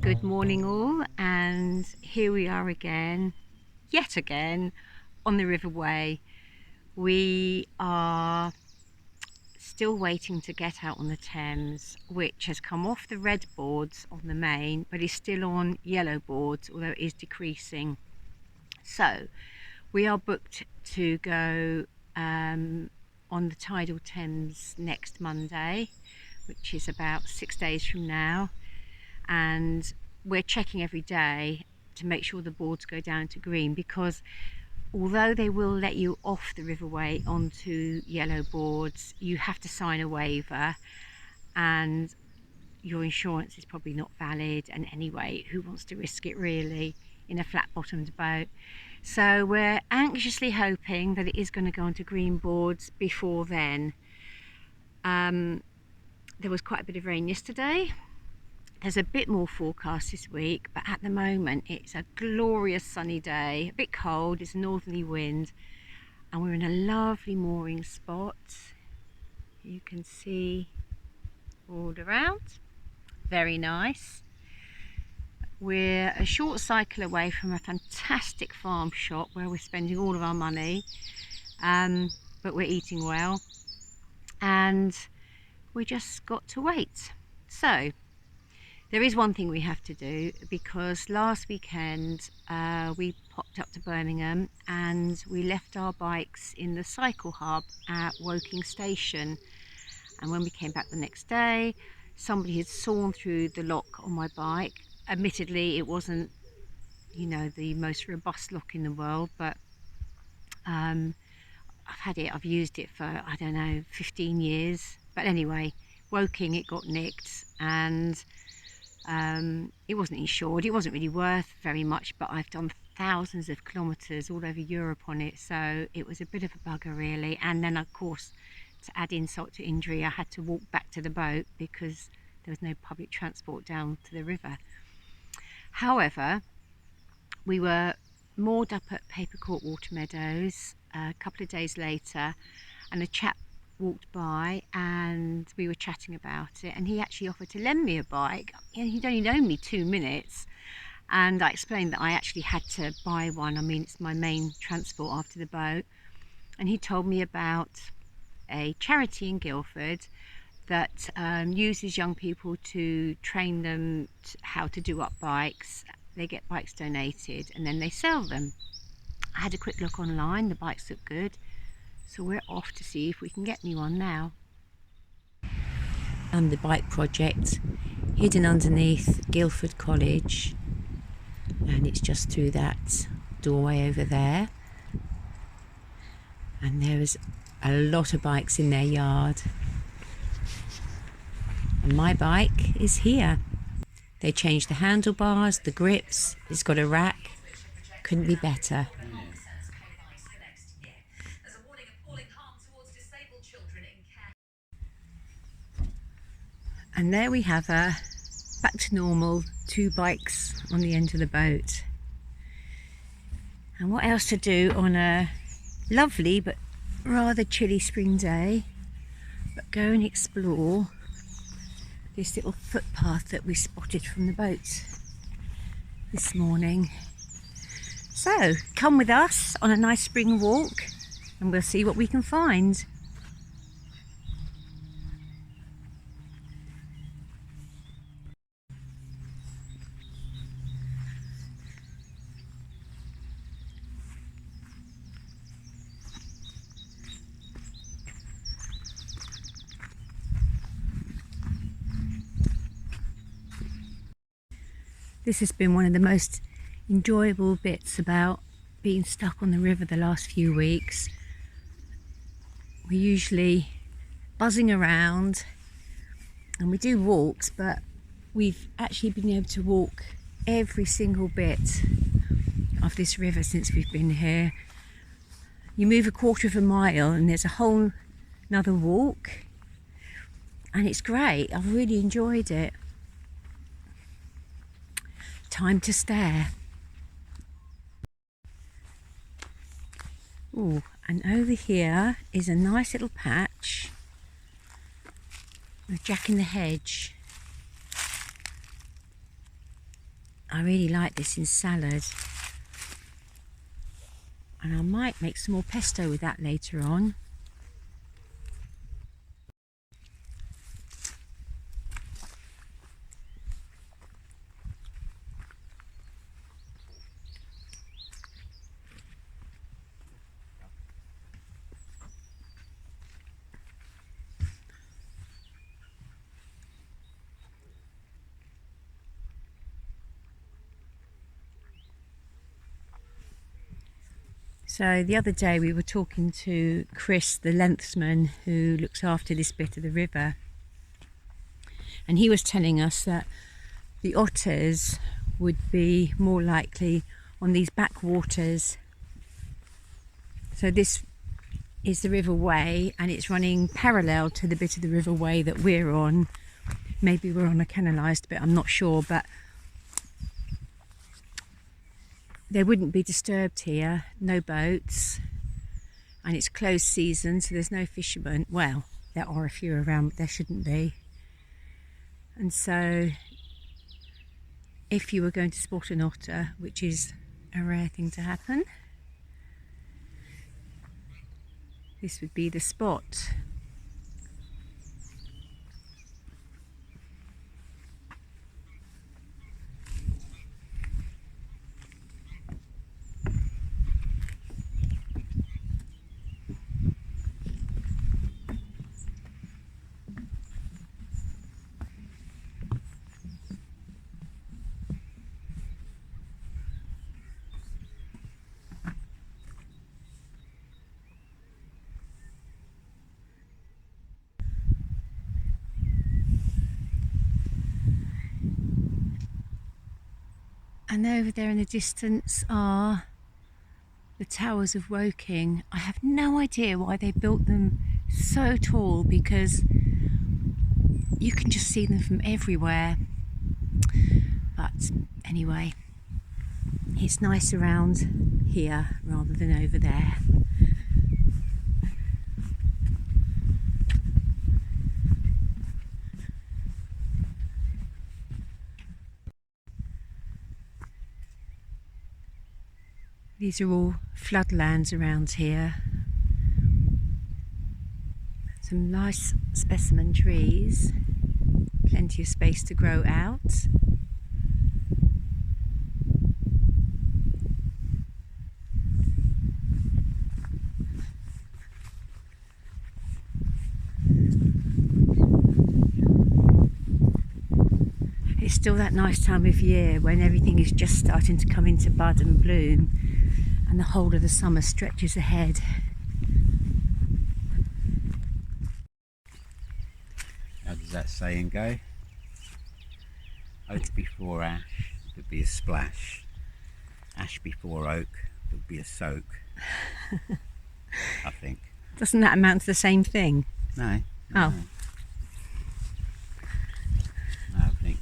Good morning all, and here we are again, yet again, on the River Wey. We are still waiting to get out on the Thames, which has come off the red boards on the main, but is still on yellow boards, although it is decreasing. So we are booked to go on the tidal Thames next Monday, which is about 6 days from now. And we're checking every day to make sure the boards go down to green, because although they will let you off the River Wey onto yellow boards, you have to sign a waiver and your insurance is probably not valid, and anyway, who wants to risk it really in a flat bottomed boat? So we're anxiously hoping that it is going to go onto green boards before then. There was quite a bit of rain yesterday. There's a bit more forecast this week, but at the moment it's a glorious sunny day, a bit cold, it's a northerly wind, and we're in a lovely mooring spot. You can see all around, very nice. We're a short cycle away from a fantastic farm shop where we're spending all of our money, but we're eating well, and we just got to wait. So there is one thing we have to do, because last weekend we popped up to Birmingham and we left our bikes in the cycle hub at Woking station, and when we came back the next day, somebody had sawn through the lock on my bike. Admittedly, it wasn't, you know, the most robust lock in the world, but I've used it for, I don't know, 15 years. But anyway, Woking, it got nicked, and it wasn't insured. It wasn't really worth very much, but I've done thousands of kilometres all over Europe on it, so it was a bit of a bugger really. And then of course, to add insult to injury, I had to walk back to the boat because there was no public transport down to the river. However, we were moored up at Papercourt Watermeadows a couple of days later, and a chap walked by and we were chatting about it, and he actually offered to lend me a bike. He'd only known me 2 minutes, and I explained that I actually had to buy one. I mean, it's my main transport after the boat. And he told me about a charity in Guildford that uses young people to train them how to do up bikes. They get bikes donated and then they sell them. I had a quick look online, the bikes look good, so we're off to see if we can get me one now. And the bike project hidden underneath Guildford College, and it's just through that doorway over there, and there is a lot of bikes in their yard, and my bike is here. They changed the handlebars, the grips, it's got a rack, couldn't be better. And there we have her, back to normal, 2 bikes on the end of the boat. And what else to do on a lovely but rather chilly spring day but go and explore this little footpath that we spotted from the boat this morning. So come with us on a nice spring walk and we'll see what we can find. This has been one of the most enjoyable bits about being stuck on the river the last few weeks. We're usually buzzing around and we do walks, but we've actually been able to walk every single bit of this river since we've been here. You move a quarter of a mile and there's a whole another walk, and it's great. I've really enjoyed it. Time to stare. Oh, and over here is a nice little patch with Jack in the Hedge. I really like this in salad. And I might make some more pesto with that later on. So the other day we were talking to Chris, the lengthsman who looks after this bit of the river, and he was telling us that the otters would be more likely on these backwaters. So this is the River Wey, and it's running parallel to the bit of the River Wey that we're on. Maybe we're on a canalised bit, I'm not sure, but they wouldn't be disturbed here, no boats, and it's closed season, so there's no fishermen. Well, there are a few around, but there shouldn't be. And so if you were going to spot an otter, which is a rare thing to happen, this would be the spot. And over there in the distance are the towers of Woking. I have no idea why they built them so tall, because you can just see them from everywhere. But anyway, it's nice around here rather than over there. These are all floodlands around here. Some nice specimen trees, plenty of space to grow out. It's still that nice time of year when everything is just starting to come into bud and bloom, and the whole of the summer stretches ahead. How does that saying go? Oak before ash, there'd be a splash. Ash before oak, there'd be a soak. I think. Doesn't that amount to the same thing? No. Oh. No, I think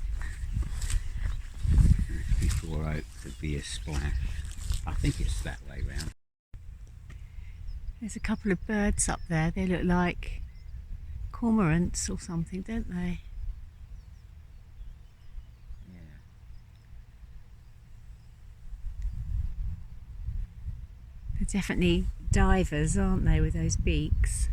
ash before oak, there'd be a splash. I think it's that way round. There's a couple of birds up there. They look like cormorants or something, don't they? Yeah. They're definitely divers, aren't they, with those beaks?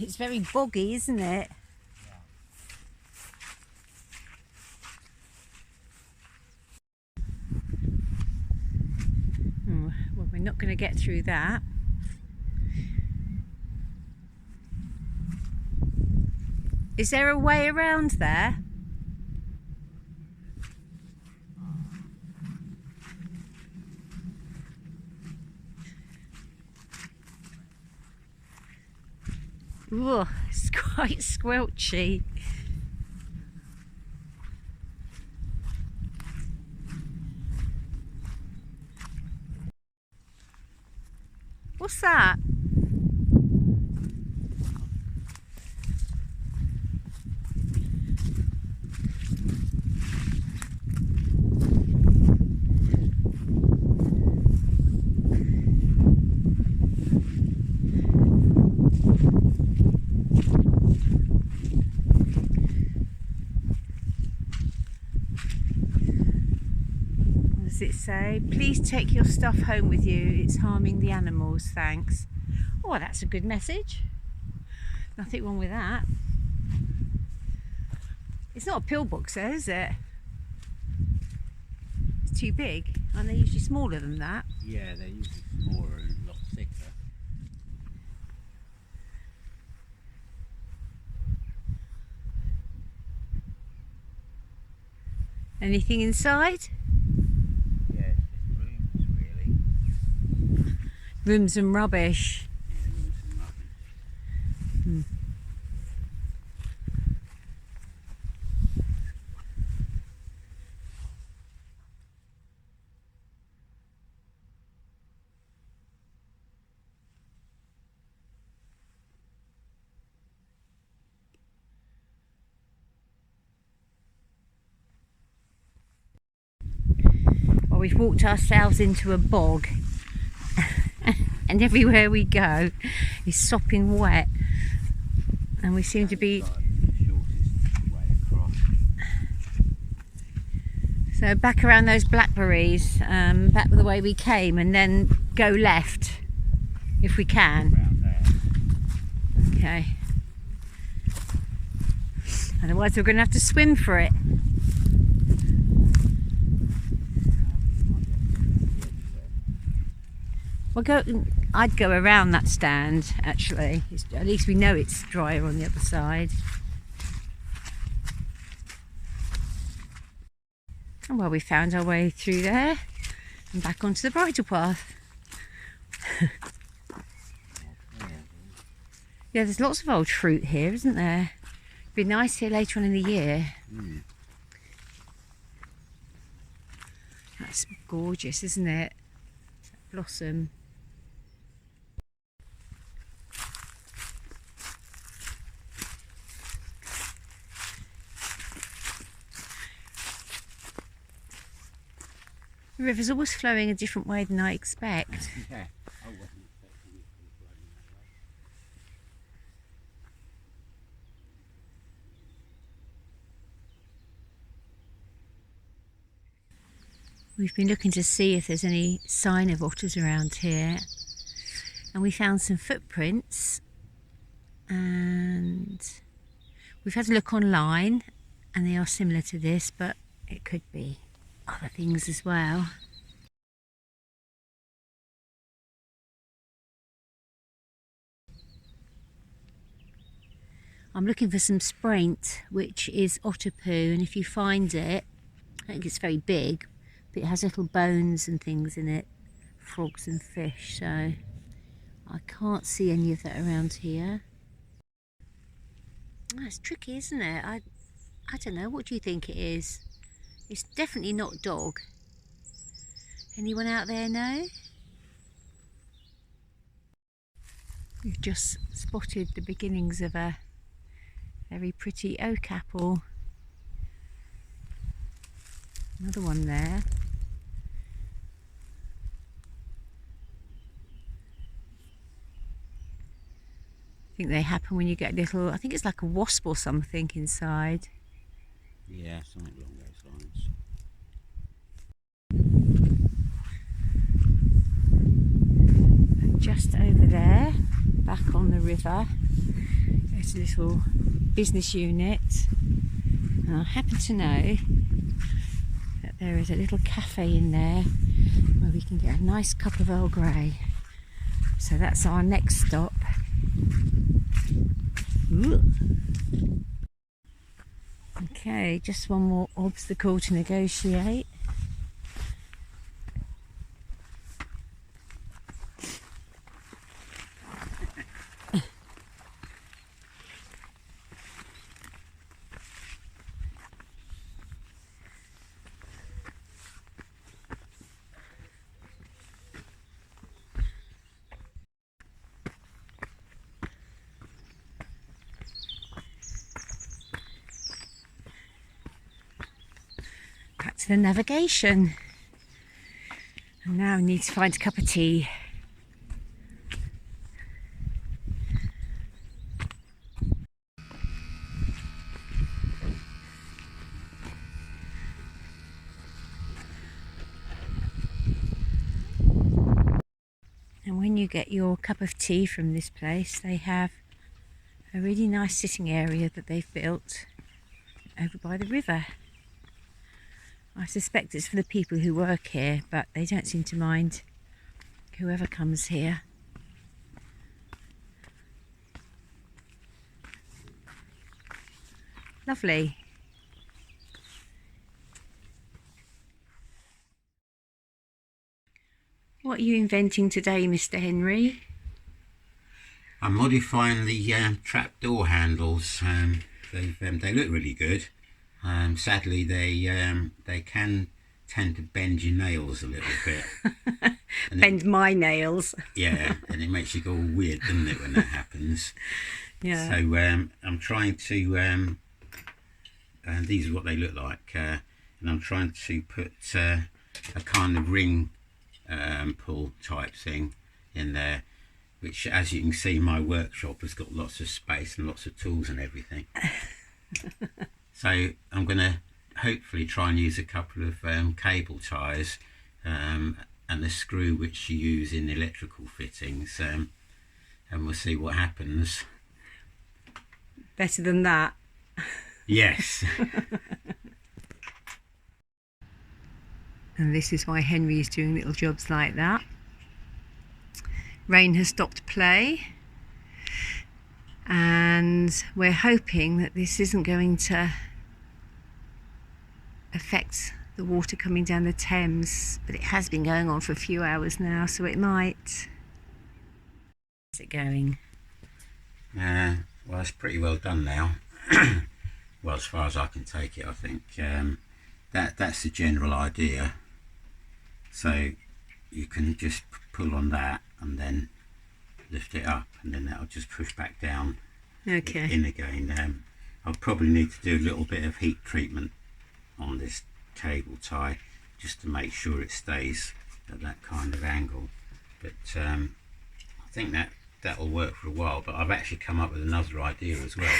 It's very boggy, isn't it? Oh, well, we're not going to get through that. Is there a way around there? Ugh, it's quite squelchy. What's that? does it say? Please take your stuff home with you. It's harming the animals, thanks. Oh, that's a good message. Nothing wrong with that. It's not a pill boxer, is it? It's too big. Aren't they usually smaller than that? Yeah, they're usually smaller and a lot thicker. Anything inside? Yeah, it's just rooms really. Rooms and rubbish. Yeah, rooms and rubbish. Hmm. Well, we've walked ourselves into a bog and everywhere we go is sopping wet, and we seem to be... So back around those blackberries, back the way we came, and then go left if we can. Okay. Otherwise we're going to have to swim for it. I'd go around that stand actually. At least we know it's drier on the other side. And well, we found our way through there and back onto the bridle path. Yeah, there's lots of old fruit here, isn't there? It'd be nice here later on in the year. Mm. That's gorgeous, isn't it? That blossom. The river's always flowing a different way than I expect. Yeah, I wasn't expecting it to be flowing that way. We've been looking to see if there's any sign of otters around here, and we found some footprints, and we've had a look online and they are similar to this, but it could be other things as well. I'm looking for some spraint, which is otter poo, and if you find it, I don't think it's very big, but it has little bones and things in it, frogs and fish, so I can't see any of that around here. Oh, it's tricky, isn't it? I don't know, what do you think it is? It's definitely not dog. Anyone out there know? We've just spotted the beginnings of a very pretty oak apple. Another one there. I think they happen when you get little, I think it's like a wasp or something inside. Yeah, something along those lines. And just over there, back on the river, there's a little business unit. And I happen to know that there is a little cafe in there where we can get a nice cup of Earl Gray. So that's our next stop. Ooh. Okay, just one more obstacle to negotiate. Back to the navigation. And now we need to find a cup of tea. you get your cup of tea from this place, they have a really nice sitting area that they've built over by the river. I suspect it's for the people who work here, but they don't seem to mind whoever comes here. Lovely. What are you inventing today, Mr. Henry? I'm modifying the trapdoor handles. They look really good. Sadly, they can tend to bend your nails a little bit. Bend my nails. Yeah, and it makes you go all weird, doesn't it, when that happens? Yeah. So I'm trying to, and these are what they look like, and I'm trying to put a kind of ring pull type thing in there, which, as you can see, my workshop has got lots of space and lots of tools and everything. So I'm going to hopefully try and use a couple of cable ties and a screw which you use in electrical fittings, and we'll see what happens. Better than that. Yes. And this is why Henry is doing little jobs like that. Rain has stopped play, and we're hoping that this isn't going to affect the water coming down the Thames, but it has been going on for a few hours now, so it might. How's it going? Well, it's pretty well done now. Well, as far as I can take it, I think that's the general idea. So you can just pull on that and then lift it up, and then that'll just push back down. Okay. In again. I'll probably need to do a little bit of heat treatment on this cable tie just to make sure it stays at that kind of angle. But I think that'll work for a while. But I've actually come up with another idea as well.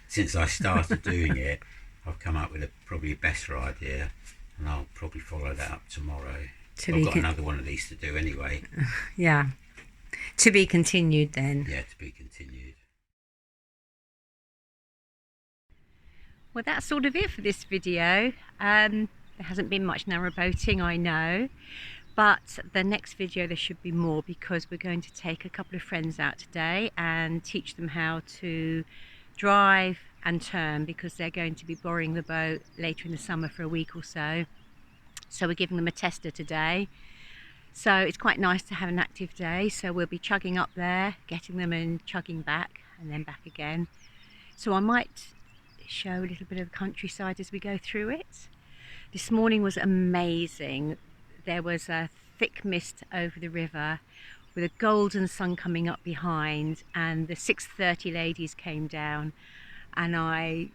Since I started doing it, I've come up with probably a better idea, and I'll probably follow that up tomorrow. I've got another one of these to do anyway. Yeah. To be continued then. Yeah, to be continued. Well, that's sort of it for this video. There hasn't been much narrowboating, I know, but the next video there should be more, because we're going to take a couple of friends out today and teach them how to drive and turn, because they're going to be borrowing the boat later in the summer for a week or so. So we're giving them a tester today. So it's quite nice to have an active day. So we'll be chugging up there, getting them and chugging back, and then back again. So I might show a little bit of the countryside as we go through it. This morning was amazing. There was a thick mist over the river with a golden sun coming up behind, and the 6:30 ladies came down, and I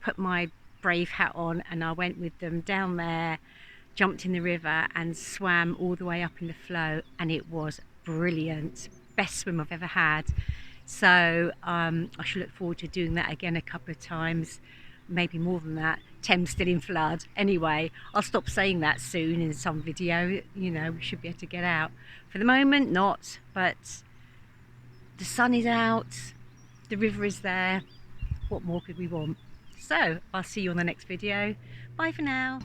put my brave hat on and I went with them down there, jumped in the river and swam all the way up in the flow, and it was brilliant. Best swim I've ever had. So I should look forward to doing that again a couple of times, maybe more than that. Thames still in flood. Anyway, I'll stop saying that soon in some video. You know, we should be able to get out. For the moment, not, but the sun is out, the river is there. What more could we want? So I'll see you on the next video. Bye for now.